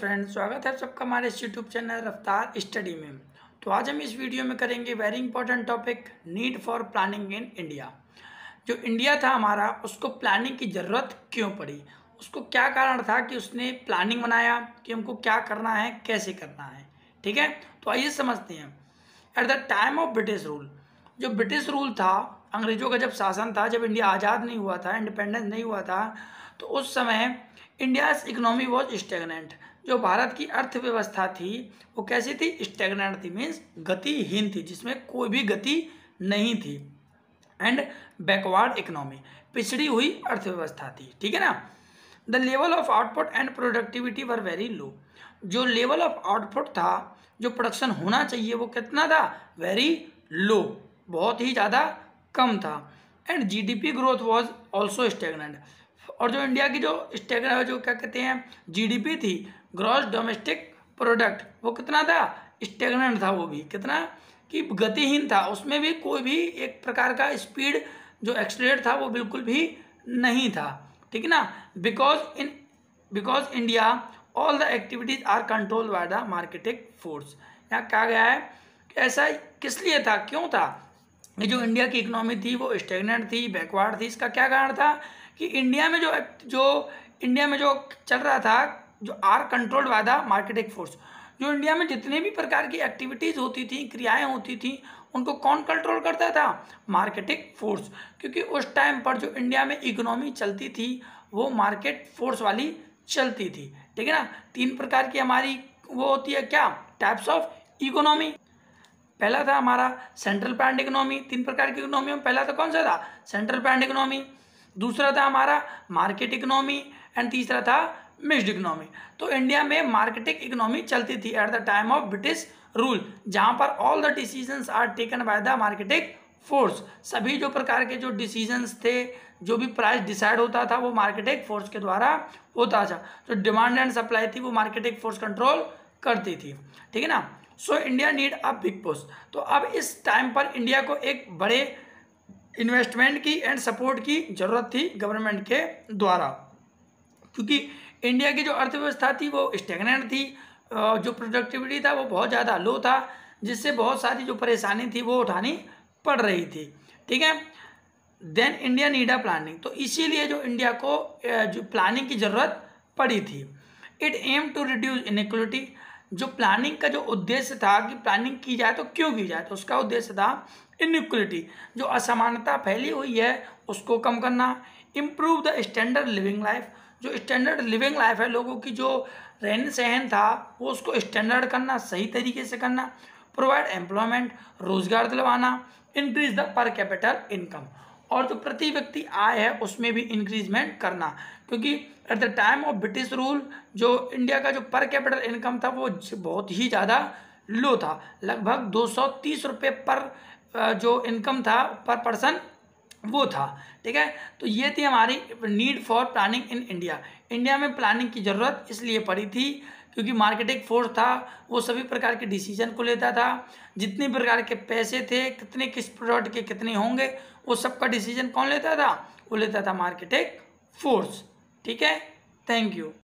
Friends, स्वागत है सबका हमारे इस यूट्यूब चैनल रफ्तार स्टडी में। तो आज हम इस वीडियो में करेंगे very important topic, need for planning in India. जो इंडिया था हमारा, उसको प्लानिंग की ज़रूरत क्यों पड़ी, उसको क्या कारण था कि उसने प्लानिंग बनाया कि हमको क्या करना है, कैसे करना है। ठीक है, तो आइए समझते हैं। Eight the time of British rule, जो ब्रिटिश रूल था, अंग्रेजों का जब शासन था, जब इंडिया आज़ाद नहीं हुआ था, इंडिपेंडेंस नहीं हुआ था, तो उस समय इंडियाज इकोनॉमी वॉज स्टेगनेंट। जो भारत की अर्थव्यवस्था थी वो कैसी थी? स्टेगनेंट थी, मीन्स गतिहीन थी, जिसमें कोई भी गति नहीं थी। एंड बैकवर्ड इकोनॉमी, पिछड़ी हुई अर्थव्यवस्था थी। ठीक है ना। The level of output and productivity were very low. जो लेवल ऑफ आउटपुट था, जो प्रोडक्शन होना चाहिए, वो कितना था? वेरी लो, बहुत ही ज़्यादा कम था। And GDP growth was also stagnant. और जो इंडिया की जो जो क्या कहते हैं, जीडीपी थी, ग्रॉस डोमेस्टिक प्रोडक्ट, वो कितना था? स्टेगनेंट था। वो भी कितना कि गतिहीन था, उसमें भी कोई भी एक प्रकार का स्पीड जो एक्सलेट था वो बिल्कुल भी नहीं था। ठीक है ना। Because India all the activities are control by the marketing force. यहाँ कहा गया है कि ऐसा किस लिए था, क्यों था? ये जो इंडिया की इकोनॉमी थी वो स्टेगनेंट थी, बैकवर्ड थी। इसका क्या कारण था कि इंडिया में जो चल रहा था, जो are controlled by the marketing force. जो इंडिया में जितने भी प्रकार की एक्टिविटीज़ होती थी, क्रियाएं होती थी, उनको कौन कंट्रोल करता था? Marketing force. क्योंकि उस टाइम पर जो इंडिया में इकोनॉमी चलती थी वो मार्केट फोर्स वाली चलती थी। ठीक है ना। तीन प्रकार की हमारी वो होती है, क्या टाइप्स ऑफ इकोनॉमी। पहला था हमारा सेंट्रल प्लान्ड इकोनॉमी। तीन प्रकार की इकोनॉमी में पहला तो कौन सा था? Central planned economy. दूसरा था हमारा मार्केट इकोनॉमी एंड तीसरा था मिक्स्ड इकोनॉमी। तो इंडिया में मार्केटिंग इकोनॉमी चलती थी at the time of British rule, जहां पर all the decisions are taken by the marketing force. सभी जो प्रकार के जो डिसीजंस थे, जो भी प्राइस डिसाइड होता था, वो मार्केटिंग फोर्स के द्वारा होता था। जो डिमांड एंड सप्लाई थी वो मार्केटिंग फोर्स कंट्रोल करती थी। ठीक है ना। So India need a big push. तो अब इस टाइम पर इंडिया को एक बड़े इन्वेस्टमेंट की एंड सपोर्ट की जरूरत थी गवर्नमेंट के द्वारा, क्योंकि इंडिया की जो अर्थव्यवस्था थी वो स्टेगनेंट थी, जो प्रोडक्टिविटी था वो बहुत ज़्यादा लो था, जिससे बहुत सारी जो परेशानी थी वो उठानी पड़ रही थी। ठीक है। Then India need a planning. तो इसीलिए जो इंडिया को जो प्लानिंग की ज़रूरत पड़ी थी। It aim to reduce inequality. जो प्लानिंग का जो उद्देश्य था कि प्लानिंग की जाए तो क्यों की जाए, तो उसका उद्देश्य था इनइक्वलिटी, जो असमानता फैली हुई है उसको कम करना। Improve the standard living life. जो स्टैंडर्ड लिविंग लाइफ है, लोगों की जो रहन सहन था वो उसको स्टैंडर्ड करना, सही तरीके से करना। प्रोवाइड एम्प्लॉयमेंट, रोजगार दिलवाना। इंक्रीज द पर कैपिटल इनकम, और जो प्रति व्यक्ति आय है उसमें भी इंक्रीजमेंट करना। क्योंकि eight the time of British rule जो इंडिया का जो पर कैपिटल इनकम था वो बहुत ही ज़्यादा लो था, लगभग 230 रुपये पर जो इनकम था पर पर्सन वो था। ठीक है। तो ये थी हमारी need for planning in India. India में प्लानिंग की ज़रूरत इसलिए पड़ी थी क्योंकि मार्केटिंग फोर्स था, वो सभी प्रकार के डिसीजन को लेता था। जितने प्रकार के पैसे थे, कितने किस प्रोडक्ट के कितने होंगे, वो सबका डिसीजन कौन लेता था? वो लेता था मार्केटिंग फोर्स। ठीक है। Thank you.